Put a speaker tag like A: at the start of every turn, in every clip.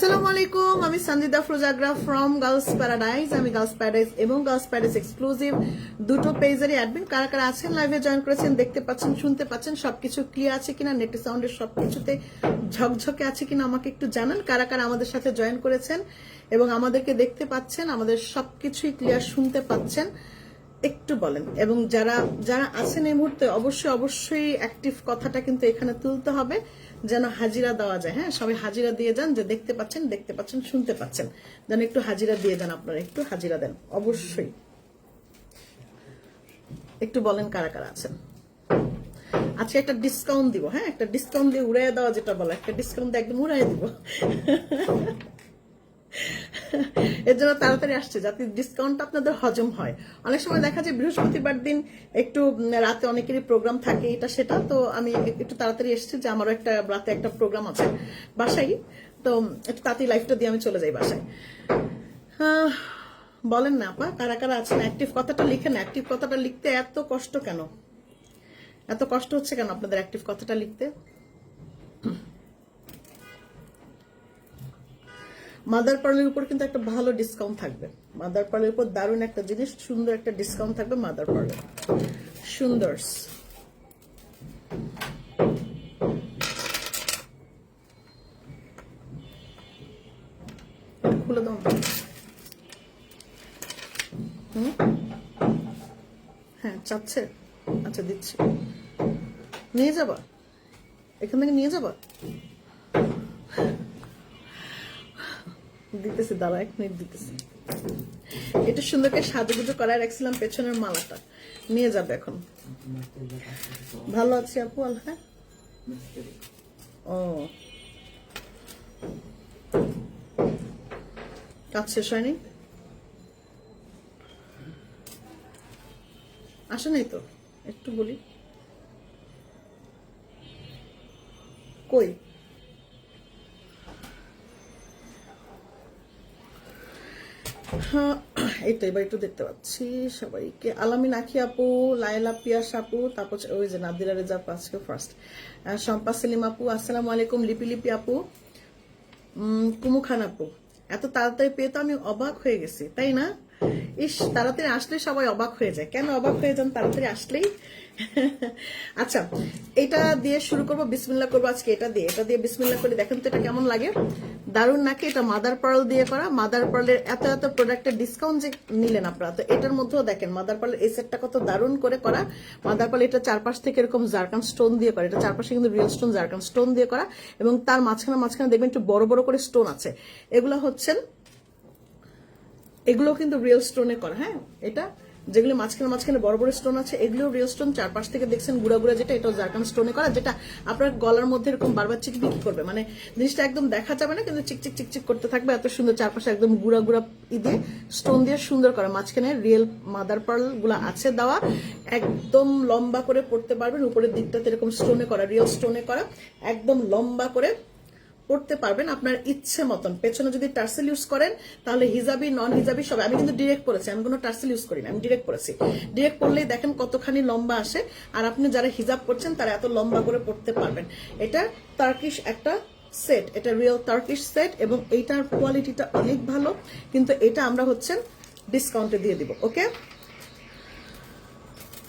A: আসসালামু আলাইকুম, আমি সন্দিদা ফ্রোজাগ্রা ফ্রম গার্লস প্যারাডাইজ। আমি গার্লস প্যারাডাইজ এবং গার্লস প্যারাডাইজ এক্সক্লুসিভ দুটো পেজেরই অ্যাডমিন। কারা কারা আছেন লাইভে জয়েন করেছেন, দেখতে পাচ্ছেন, শুনতে পাচ্ছেন, সবকিছু ক্লিয়ার আছে কিনা, নেট সাউন্ডের সবকিছুতে ঝকঝকে আছে কিনা আমাকে একটু জানান। কারা কারা আমাদের সাথে জয়েন করেছেন এবং আমাদেরকে দেখতে পাচ্ছেন, আমাদের সবকিছুই ক্লিয়ার শুনতে পাচ্ছেন, একটু বলেন। এবং যারা যারা আছেন এই মুহূর্তে অবশ্যই অ্যাক্টিভ কথাটা কিন্তু এখানে তুলতে হবে যেন হাজিরা দেওয়া যায়। হ্যাঁ, সবাই হাজিরা দিয়ে যান, যে দেখতে পাচ্ছেন, শুনতে পাচ্ছেন, যেন একটু হাজিরা দিয়ে যান। আপনারা একটু হাজিরা দেন অবশ্যই। একটু বলেন কারা কারা আছেন। আজকে একটা ডিসকাউন্ট দিব। হ্যাঁ, একটা ডিসকাউন্ট দিয়ে উড়াই দেওয়া, যেটা বলে, একটা ডিসকাউন্ট দিয়ে একদম উড়াই দিব। এর জন্য তাড়াতাড়ি আসছে যাতে ডিসকাউন্টটা আপনাদের হজম হয়। অনেক সময় দেখা যায় বৃহস্পতিবার দিন একটু রাতে অনেকেরই প্রোগ্রাম থাকে, এটা সেটা। তো আমি একটু তাড়াতাড়ি এসেছি যে আমারও একটা রাতে একটা প্রোগ্রাম আছে বাসায়, তো একটু তাড়াতাড়ি লাইফটা দিয়ে আমি চলে যাই বাসায়। বলেন না আপা, কারা কারা আছেন অ্যাক্টিভ? কথাটা লিখেন। অ্যাক্টিভ কথাটা লিখতে এত কষ্ট কেন? এত কষ্ট হচ্ছে কেন আপনাদের অ্যাক্টিভ কথাটা লিখতে? মাদার পার্লের উপর কিন্তু একটা ভালো ডিসকাউন্ট থাকবে। মাদার পার্লের উপর দারুণ একটা জিনিস, সুন্দর একটা ডিসকাউন্ট থাকবে মাদার পার্লে। সুন্দর খুলে দাও। হ্যাঁ, চাচ্ছে? আচ্ছা, দিচ্ছি। নিয়ে যাবা, এখান থেকে নিয়ে যাবা। দিতেছি, দাঁড়া, 1 মিনিট দিতেছি। এটা সুন্দরকে সাজুগুজু করায় রাখছিলাম, পেছনের মালাটা নিয়ে যাবে এখন। ভালো আছি আপু। হ্যাঁ, ও কাজ শেষ হয়নি? আসে নাই তো? একটু বলি কই। হ্যাঁ, এই তো এবার একটু দেখতে পাচ্ছি সবাইকে। আলামিন আখি আপু, লায়লা পিয়াস আপু, তারপর ওই যে নাদিরা রেজা আজকে ফার্স্ট, শম্পা সেলিম আপু, আসসালামু আলাইকুম, লিপি আপু, কুমু খান আপু। এত তাড়াতাড়ি পেয়ে তো আমি অবাক হয়ে গেছি, তাই না? ইস, তাড়াতাড়ি আসলে সবাই অবাক হয়ে যায়। কেন অবাক হয়ে যান তাড়াতাড়ি আসলেই? আচ্ছা, এটা দিয়ে শুরু করবো, বিসমিল্লাহ করবো আজকে। এটা দিয়ে বিসমিল্লাহ করে দেখেন তো এটা কেমন লাগে। দারুণ নাকি? এটা মাদার পার্ল দিয়ে করা। মাদার পার্লের এত প্রোডাক্টের ডিসকাউন্ট যে নিলেন আপনারা, তো এটার মধ্যেও দেখেন মাদার পার্লের এই সেটটা কত দারুণ করে করা। মাদার পার্ল এটা চারপাশ থেকে এরকম জারকান স্টোন দিয়ে করা। এটা চারপাশে কিন্তু রিয়েল স্টোন, জারকান স্টোন দিয়ে করা, এবং তার মাঝখানে দেখবেন একটু বড় বড় করে স্টোন আছে। এগুলো কিন্তু রিয়েল স্টোনে করা। হ্যাঁ, এটা যেগুলো মাঝখানে বড় বড় স্টোন আছে, এগুলো রিয়েল স্টোন। চারপাশ থেকে দেখছেন গুড়া যেটা, এটা জারকান স্টোনে করা, যেটা আপনার গলার মধ্যে এরকম বারবার চিকবিক করবে, মানে জিনিসটা একদম দেখা যাবে না, কিন্তু চিকচিক করতে থাকবে। এত সুন্দর চারপাশে একদম গুড়া দিয়ে স্টোন দিয়ে সুন্দর করা। মাঝখানে রিয়েল মাদার পার্ল গুলা আছে দেওয়া, একদম লম্বা করে পড়তে পারবেন। উপরের দিকটাতে এরকম স্টোনে করা, রিয়েল স্টোনে করা, একদম লম্বা করে পড়তে পারবেন আপনার ইচ্ছে মতন। পেছনে যদি টার্সেল ইউজ করেন তাহলে হিজাবি, নন হিজাবি সব। আমি কিন্তু ডিরেক্ট পরেছি, আমি কোনো টার্সেল ইউজ করি না, আমি ডিরেক্ট পরেছি। ডিরেক্ট পরলেই দেখেন কতখানি লম্বা আসে। আর আপনি যারা হিজাব করছেন তারা এত লম্বা করে পড়তে পারবেন। এটা টার্কিশ একটা সেট, এটা রিয়েল টার্কিশ সেট, এবং এইটার কোয়ালিটিটা অনেক ভালো। কিন্তু এটা আমরা ডিসকাউন্টে দিয়ে দিব। ওকে।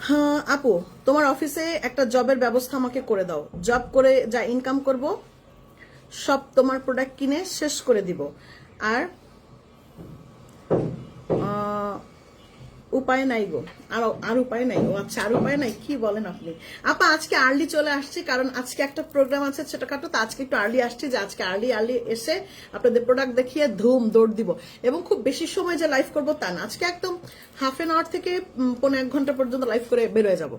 A: হ্যাঁ আপু, তোমার অফিসে একটা জবের ব্যবস্থা আমাকে করে দাও। জব করে যা ইনকাম করব সব তোমার প্রোডাক্ট কিনে শেষ করে দিব। আর উপায় নাই গো, আর উপায় নাই। ও আচ্ছা, আর উপায় নাই, কি বলেন আপনি? আপা আজকে আর্লি চলে আসছি, কারণ আজকে একটা প্রোগ্রাম আছে ছোটখাটো, তো আজকে একটু আর্লি আসছি, যে আজকে আর্লি এসে আপনাদের প্রোডাক্ট দেখিয়ে দৌড় দিব। এবং খুব বেশি সময় যে লাইভ করবো তা না, আজকে একদম হাফ এন আওয়ার থেকে 1.5 ঘন্টা পর্যন্ত লাইভ করে বেরোয় যাব।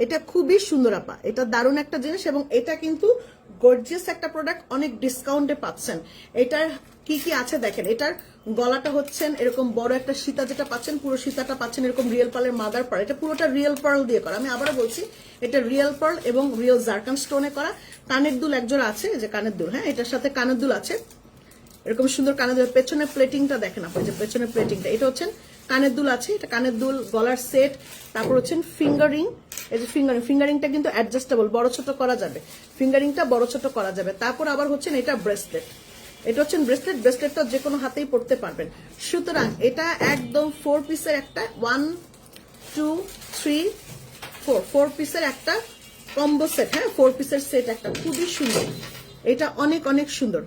A: এটা খুবই সুন্দর আপা, এটা দারুণ একটা জিনিস, এবং এটা কিন্তু গর্জিয়াস একটা প্রোডাক্ট, অনেক ডিসকাউন্টে পাচ্ছেন। এটার কি আছে দেখেন। এটার গলাটা এরকম বড় একটা সীতা, যেটা পাচ্ছেন পুরো সীতাটা পাচ্ছেন এরকম রিয়েল পার্লের মাদার পার্ল। এটা পুরোটা রিয়েল পার্ল দিয়ে করা। আমি আবারও বলছি, এটা রিয়েল পার্ল এবং রিয়েল জারকান স্টোনে করা। কানের দুল একজোড়া আছে, যে কানের দুল, হ্যাঁ, এটার সাথে কানের দুল আছে, এরকম সুন্দর কানের দুল। পেছনের প্লেটিংটা দেখেন আপনি, যে পেছনের প্লেটিংটা, এটা কানের দুল আছে, এটা কানের দুল, গলার সেট, তারপর ফিঙ্গারিং। এই যে ফিঙ্গারিংটা কিন্তু অ্যাডজাস্টেবল, বড় ছোট করা যাবে। ফিঙ্গারিংটা বড় ছোট করা যাবে। তারপর আবার এটা ব্রেসলেট, এটা হচ্ছে ব্রেসলেট, ব্রেসলেটটা যে কোনো হাতেই পড়তে পারবেন। সুতরাং এটা একদম 4 পিসের একটা 1 2 3 4 পিসের একটা কম্বো সেট। হ্যাঁ, 4 পিসের সেট একটা, খুবই সুন্দর, এটা অনেক অনেক সুন্দর।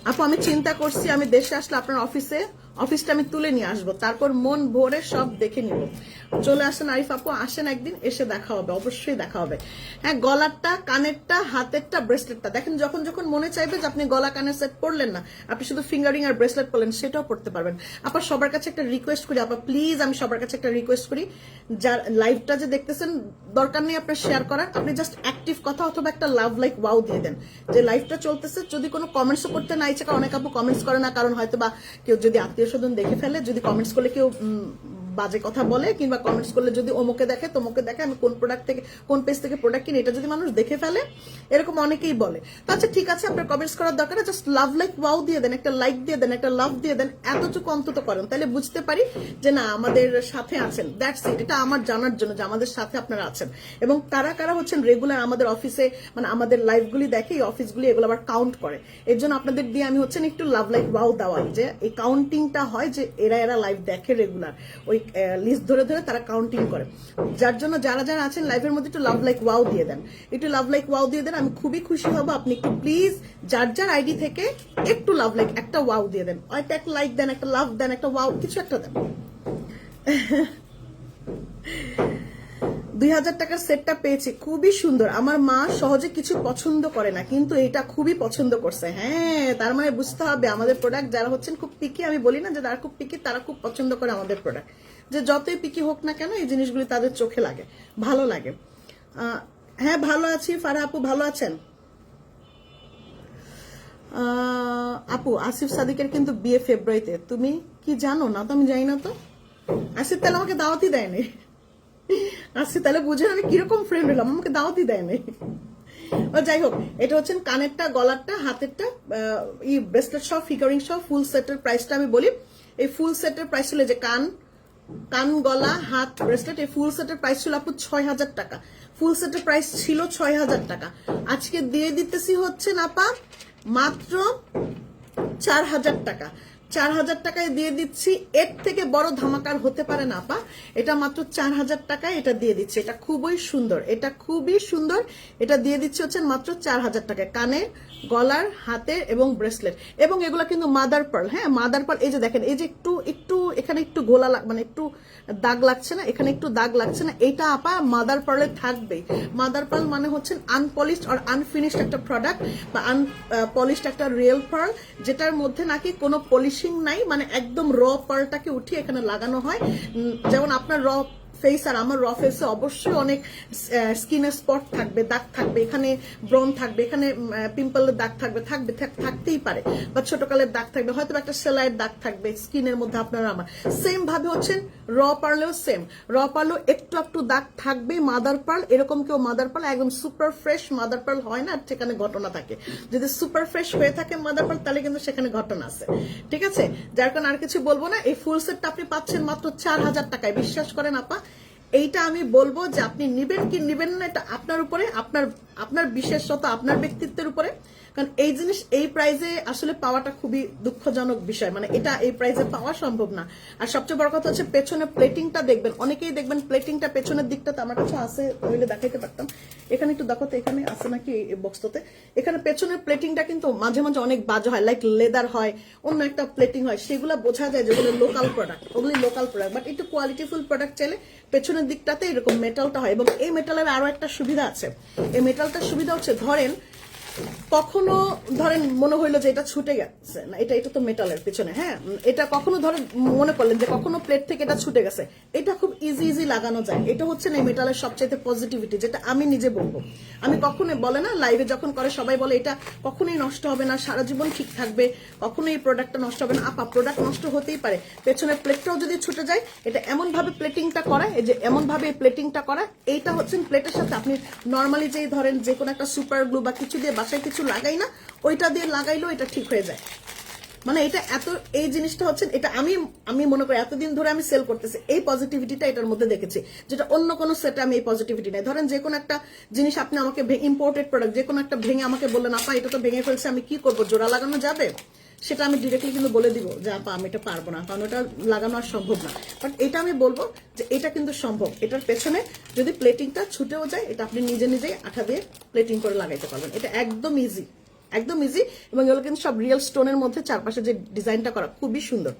A: আপু আমি চিন্তা করছি আমি দেশে আসলে আপনার অফিসটা আমি তুলে নিয়ে আসবো, তারপর মন ভরে সব দেখে নিব। চলে আসেন আরিফ আপু, আসেন একদিন, এসে দেখা হবে, অবশ্যই দেখা হবে। হ্যাঁ, গলারটা, কানেরটা, হাতেরটা, ব্রেসলেটটা দেখেন, যখন যখন মনে চাইবে যে আপনি গলা কানের সেট পরলেন না, আপনি শুধু ফিঙ্গারিং আর ব্রেসলেট পরলেন, সেটাও পড়তে পারবেন। আপা সবার কাছে একটা রিকোয়েস্ট করি, আপা প্লিজ, আমি সবার কাছে একটা রিকোয়েস্ট করি, যার লাইভটা যে দেখতেছেন দরকার নেই আপনার শেয়ার করার, আপনি জাস্ট অ্যাক্টিভ কথা অথবা একটা লাভ লাইক ওয়াও দিয়ে দেন যে লাইভটা চলতেছে। যদি কোনো কমেন্টসও করতে না ইচ্ছে, অনেক আপু কমেন্টস করে না, কারণ হয়তো বা কেউ যদি আত্মীয় স্বজন দেখে ফেলে, যদি কমেন্টস করলে কেউ বাজে কথা বলে, কিংবা কমেন্টস করলে যদি অমুকে দেখে তমুকে দেখে, আমি কোন প্রোডাক্ট থেকে কোন পেজ থেকে প্রোডাক্ট কিনি, এটা যদি মানুষ দেখে ফেলে, এরকম অনেকেই বলে। তো আচ্ছা ঠিক আছে, আপনার কমেন্টস করার দরকার না, জাস্ট লাভ লাইক ওয়াও দিয়ে দেন, একটা লাইক দিয়ে দেন, একটা লাভ দিয়ে দেন, এতটুকু অন্তত করেন, তাহলে বুঝতে পারি যে না আমাদের সাথে আছেন। দ্যাটস ইট, এটা আমার জানার জন্য যে আমাদের সাথে আপনারা আছেন, এবং কারা কারা হচ্ছেন রেগুলার আমাদের অফিসে, মানে আমাদের লাইভগুলি দেখে, এই অফিসগুলি এগুলো আবার কাউন্ট করে। এর জন্য আপনাদের দিয়ে আমি হচ্ছেন একটু লাভ লাইক ওয়াও দেওয়াই, যে এই কাউন্টিংটা হয়, যে এরা লাইভ দেখে রেগুলার, ওই লিস্ট ধরে ধরে তারা কাউন্টিং করে। যার জন্য যারা যারা আছেন লাইভের মধ্যে একটু লাভ লাইক ওয়াও দিয়ে দেন, একটু লাভ লাইক ওয়াও দিয়ে দেন, আমি খুবই খুশি হব। আপনি একটু প্লিজ যার যার আইডি থেকে একটু লাভ লাইক, একটা ওয়াও দিয়ে দেন, একটা লাইক দেন, একটা লাভ দেন, একটা ওয়াও, কিছু একটা দেন। 2000 টাকার সেটটা পেয়েছি, খুবই সুন্দর। আমার মা সহজে কিছু পছন্দ করে না, কিন্তু এটা খুবই পছন্দ করছে। হ্যাঁ, তার মানে বুঝতে হবে আমাদের প্রোডাক্ট যারা হচ্ছেন খুব পিকি, আমি বলি না যে যারা খুব পিকি তারা খুব পছন্দ করে আমাদের প্রোডাক্ট, যে যতই পিকি হোক না কেন এই জিনিসগুলি তাদের চোখে লাগে, ভালো লাগে। হ্যাঁ ভালো আছি, ফারা আপু ভালো আছেন? আপু আসিফ সাদিকের কিন্তু বিয়ে ফেব্রুয়ারিতে, তুমি কি জানো? না তো আমি জানি না। তো আসিফ তাহলে আমাকে দাওয়াতই দেয়নি, আসিফ তাহলে বুঝেন আমি কিরকম ফ্রেন্ড হলাম, আমাকে দাওয়াতই দেয়নি। যাই হোক, এটা হচ্ছেন কানেরটা, গলারটা, হাতেরটা, ব্রেসলেট সহ, ফিগারিং সহ ফুল সেটের প্রাইসটা আমি বলি। এই ফুল সেটের প্রাইস ছিল যে কান, গলা, হাত, ব্রেসলেট, এই ফুল সেটের প্রাইস ছিল আপু 6000 টাকা। ফুল সেটের প্রাইস ছিল 6000 টাকা। আজকে দিয়ে দিতেছি হচ্ছে আপা মাত্র 4000 টাকা। 4000 টাকায় দিয়ে দিচ্ছি, এর থেকে বড় ধামাকার হতে পারে না আপা। এটা মাত্র 4000 টাকায় এটা দিয়ে দিচ্ছি, এটা খুবই সুন্দর, এটা খুবই সুন্দর। এটা দিয়ে দিচ্ছি হচ্ছে মাত্র 4000 টাকায়, কানে, গলার, হাতের এবং ব্রেসলেট, এবং এগুলো কিন্তু মাদার পার্ল। হ্যাঁ, মাদার পার্ল। এই যে দেখেন, এই যে একটু এখানে একটু গোলা মানে একটু দাগ লাগছে না, এখানে একটু দাগ লাগছে না, এইটা আপা মাদার পার্লে থাকবেই। মাদার পার্ল মানে হচ্ছে আনপলিশড আর আনফিনিশড একটা প্রোডাক্ট, বা আনপলিশড একটা রিয়েল পার্ল, যেটার মধ্যে নাকি কোনো পলিশিং নাই, মানে একদম র পার্লটাকে উঠিয়ে এখানে লাগানো হয়। যেমন আপনার র ফেস আর আমার র ফেসে অবশ্যই অনেক স্কিনের স্পট থাকবে, দাগ থাকবে, এখানে ব্রন থাকবে, এখানে পিম্পলের দাগ থাকতেই পারে, বা ছোটকালের দাগ থাকবে, হয়তো একটা সেলাইয়ের দাগ থাকবে স্কিনের মধ্যে আপনার আমার। সেম ভাবে হচ্ছেন র পার্লেও সেম, র পার্লেও একটু দাগ থাকবে। মাদার পার্ল এরকম কেউ মাদার পার্ল একদম সুপার ফ্রেশ মাদার পার্ল হয় না, সেখানে ঘটনা থাকে। যদি সুপার ফ্রেশ হয়ে থাকে মাদার পার্ল, তাহলে কিন্তু সেখানে ঘটনা আছে। ঠিক আছে, যার কারণে আর কিছু বলবো না। এই ফুল সেটটা আপনি পাচ্ছেন মাত্র 4000 টাকায়। বিশ্বাস করেন আপা, এইটা আমি বলবো যে আপনি নিবেন কি নিবেন না, এটা আপনার উপরে, আপনার বিশেষত আপনার ব্যক্তিত্বের উপরে। কারণ এই জিনিস এই প্রাইজে আসলে পাওয়াটা খুবই দুঃখজনক বিষয়, মানে এটা এই প্রাইজে পাওয়া সম্ভব না। আর সবচেয়ে বড় কথা হচ্ছে পেছনে প্লেটিংটা দেখবেন, অনেকেই দেখবেন প্লেটিংটা পেছনের দিকটাতে আমার কাছে আছে, তাহলে দেখাইতে পারতাম। এখানে একটু দেখো তো, এখানে আছে নাকি এই বক্সটাতে। এখানে পেছনের প্লেটিংটা কিন্তু মাঝে মাঝে অনেক বাজে হয়, লাইক লেদার হয়, অন্য একটা প্লেটিং হয়, সেগুলো বোঝা যায় যেগুলো লোকাল প্রোডাক্ট, ওগুলি লোকাল প্রোডাক্ট। বাট একটু কোয়ালিটিফুল প্রোডাক্ট চাইলে পেছনের দিকটাতে এরকম মেটালটা হয়। এবং এই মেটালের আরো একটা সুবিধা আছে, এই মেটালটার সুবিধা হচ্ছে কখনো ধরেন মনে হইলো যে এটা ছুটে গেছে না, এটা তো মেটালের পিছনে। হ্যাঁ, এটা কখনো ধরেন মনে করলেন যে কখনো প্লেট থেকে এটা ছুটে গেছে, এটা খুব ইজি লাগানো যায়। এটা হচ্ছে না এই মেটালের সবচাইতে পজিটিভিটি, যেটা আমি নিজে বলবো। আমি কখনোই বলে না, লাইভে যখন করে সবাই বলে এটা কখনোই নষ্ট হবে না, সারা জীবন ঠিক থাকবে, কখনোই এই প্রোডাক্টটা নষ্ট হবে না। আপা প্রোডাক্ট নষ্ট হতেই পারে, পেছনের প্লেটটাও যদি ছুটে যায়, এটা এমন ভাবে প্লেটিংটা করা, এই যে এমন ভাবে প্লেটিংটা করা, এইটা হচ্ছে প্লেটের সাথে আপনি নর্মালি যেই ধরেন যে কোনো একটা সুপার গ্লু বা কিছু দিয়ে বাসায় কিছু লাগাই না, ওইটা দিয়ে লাগাইলেও এটা ঠিক হয়ে যায়। মানে এটা এত, এই জিনিসটা হচ্ছে, এটা আমি মনে করি এতদিন ধরে আমি সেল করতেছি, এই পজিটিভিটিটা এটার মধ্যে দেখেছি, যেটা অন্য কোনো সেটে আমি এই পজিটিভিটি নাই। ধরেন যে কোনো একটা জিনিস আপনি আমাকে, ইম্পোর্টেড প্রোডাক্ট যে কোনো একটা ভেঙে আমাকে বললেন, আপা এটা তো ভেঙে ফেলছে, আমি কি করবো, জোড়া লাগানো যাবে? সেটা আমি ডিরেক্টলি কিন্তু বলে দিব যে আপা আমি এটা পারবো না, কারণ ওটা লাগানো আর সম্ভব না। বাট এটা আমি বলবো যে এটা কিন্তু সম্ভব। এটার পেছনে যদি প্লেটিংটা ছুটেও যায়, এটা আপনি নিজে নিজেই আঠা দিয়ে প্লেটিং করে লাগাইতে পারবেন। এটা একদম ইজি, একদম ইজি। এবং এগুলো কিন্তু সব রিয়েল স্টোনের মধ্যে চারপাশে যে ডিজাইনটা করা খুবই সুন্দর।